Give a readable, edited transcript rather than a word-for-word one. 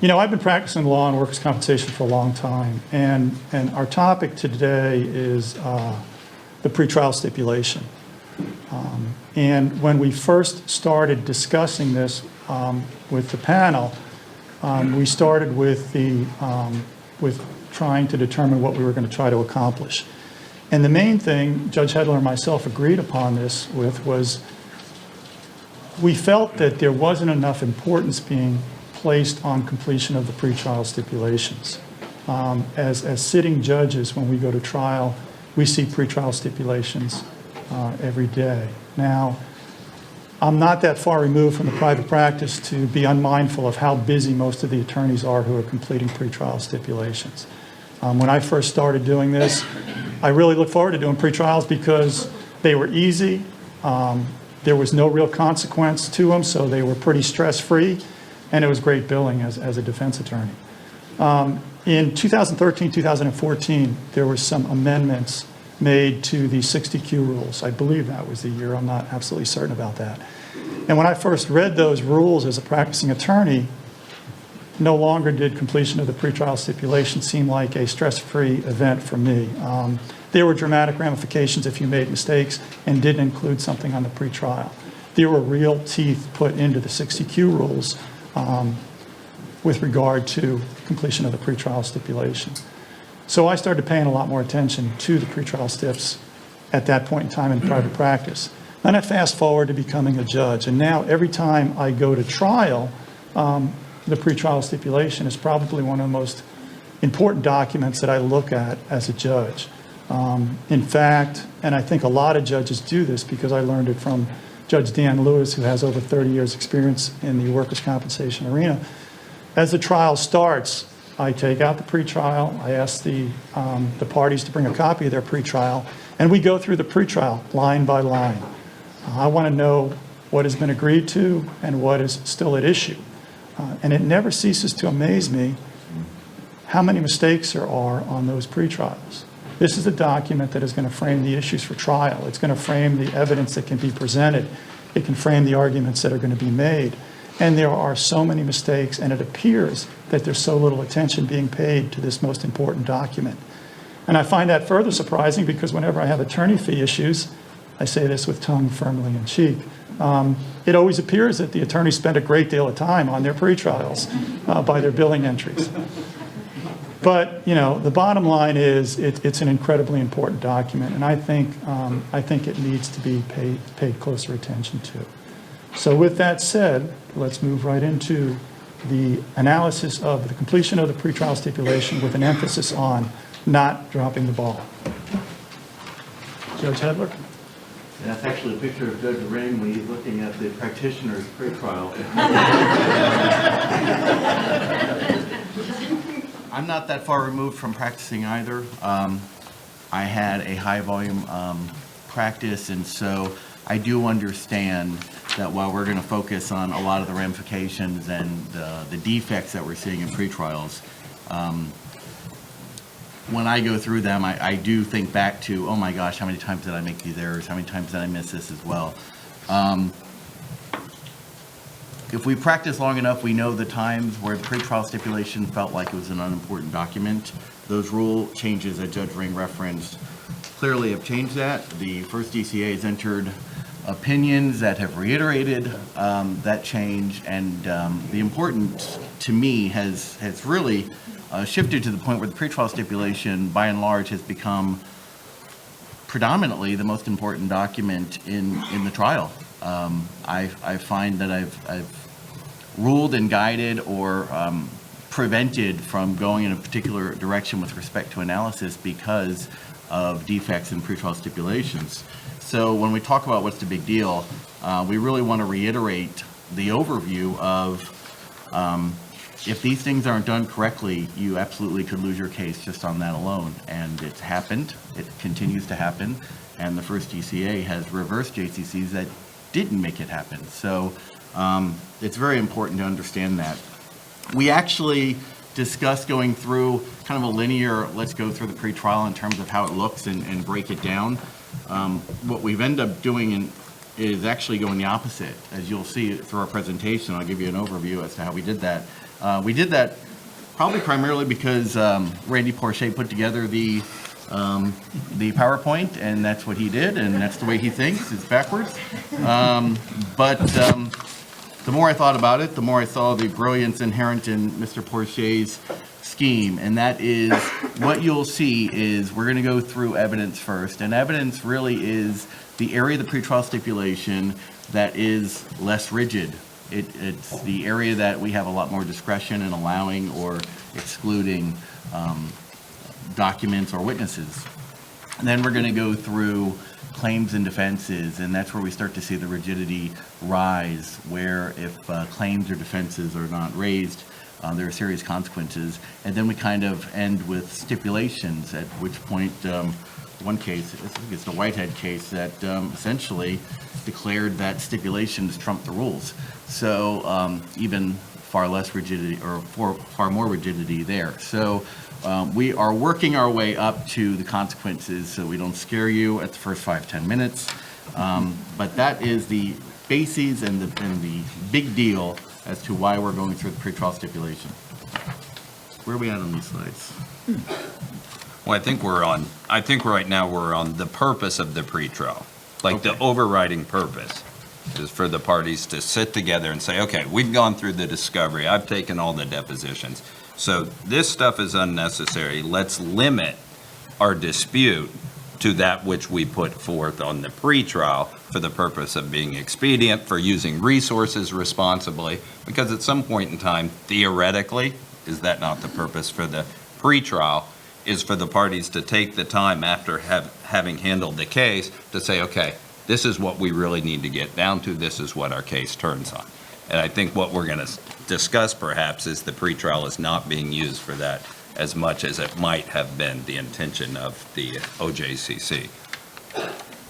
You know, I've been practicing law and workers' compensation for a long time, and our topic today is the pretrial stipulation. And when we first started discussing this with the panel, we started with trying to determine what we were going to try to accomplish. And the main thing Judge Hedler and myself agreed upon this with was we felt that there wasn't enough importance being placed on completion of the pretrial stipulations. As sitting judges, when we go to trial, we see pretrial stipulations every day. Now, I'm not that far removed from the private practice to be unmindful of how busy most of the attorneys are who are completing pretrial stipulations. When I first started doing this, I really looked forward to doing pretrials because they were easy. There was no real consequence to them, so they were pretty stress-free, and it was great billing as a defense attorney. In 2013, 2014, there were some amendments made to the 60Q rules. I believe that was the year. I'm not absolutely certain about that. And when I first read those rules as a practicing attorney, no longer did completion of the pretrial stipulation seem like a stress-free event for me. There were dramatic ramifications if you made mistakes and didn't include something on the pretrial. There were real teeth put into the 60Q rules with regard to completion of the pretrial stipulation. So I started paying a lot more attention to the pretrial stips at that point in time in private practice. Then I fast forward to becoming a judge, and now every time I go to trial, the pretrial stipulation is probably one of the most important documents that I look at as a judge. In fact, and I think a lot of judges do this because I learned it from Judge Dan Lewis, who has over 30 years experience in the workers' compensation arena. As the trial starts, I take out the pretrial, I ask the parties to bring a copy of their pretrial, and we go through the pretrial line by line. I want to know what has been agreed to and what is still at issue. And it never ceases to amaze me how many mistakes there are on those pretrials. This is a document that is going to frame the issues for trial. It's going to frame the evidence that can be presented. It can frame the arguments that are going to be made. And there are so many mistakes, and it appears that there's so little attention being paid to this most important document. And I find that further surprising because whenever I have attorney fee issues, I say this with tongue firmly in cheek, it always appears that the attorneys spend a great deal of time on their pretrials by their billing entries. But, you know, the bottom line is it's an incredibly important document, and I think it needs to be paid closer attention to. So with that said, let's move right into the analysis of the completion of the pretrial stipulation with an emphasis on not dropping the ball. Judge Hedler? That's actually a picture of Judge Ring when he's looking at the practitioner's pretrial. I'm not that far removed from practicing either. I had a high volume practice, and so I do understand that while we're going to focus on a lot of the ramifications and the defects that we're seeing in pretrials, when I go through them, I do think back to, oh my gosh, how many times did I make these errors? How many times did I miss this as well? If we practice long enough, we know the times where the pretrial stipulation felt like it was an unimportant document. Those rule changes that Judge Ring referenced clearly have changed that. The first DCA has entered opinions that have reiterated that change, and the importance to me has really shifted to the point where the pretrial stipulation, by and large, has become predominantly the most important document in the trial. I find that I've ruled and guided or prevented from going in a particular direction with respect to analysis because of defects in pretrial stipulations. So when we talk about what's the big deal, we really want to reiterate the overview of if these things aren't done correctly, you absolutely could lose your case just on that alone. And it's happened, it continues to happen, and the first DCA has reversed JCCs that didn't make it happen. So it's very important to understand that. We actually discussed going through kind of a linear, let's go through the pretrial in terms of how it looks and break it down. What we've ended up doing is actually going the opposite. As you'll see through our presentation, I'll give you an overview as to how we did that. We did that probably primarily because Randy Porcher put together the PowerPoint, and that's what he did, and that's the way he thinks. It's backwards. But the more I thought about it, the more I saw the brilliance inherent in Mr. Porcher's scheme, and that is what you'll see is we're going to go through evidence first, and evidence really is the area of the pretrial stipulation that is less rigid. It's the area that we have a lot more discretion in allowing or excluding documents or witnesses. And then we're going to go through claims and defenses, and that's where we start to see the rigidity rise, where if claims or defenses are not raised, there are serious consequences. And then we kind of end with stipulations, at which point one case, I think it's the Whitehead case, that essentially declared that stipulations trump the rules. So even far less rigidity, or far more rigidity there. So we are working our way up to the consequences so we don't scare you at the first 5-10 minutes. But that is the bases and the big deal as to why we're going through the pretrial stipulation. Where are we at on these slides? Well, I think right now we're on the purpose of the pretrial. Like the overriding purpose is for the parties to sit together and say, okay, we've gone through the discovery. I've taken all the depositions. So this stuff is unnecessary. Let's limit our dispute to that which we put forth on the pretrial for the purpose of being expedient, for using resources responsibly, because at some point in time, theoretically, is that not the purpose for the pretrial, is for the parties to take the time after having handled the case to say, okay, this is what we really need to get down to, this is what our case turns on. And I think what we're going to discuss perhaps is the pretrial is not being used for that as much as it might have been the intention of the OJCC.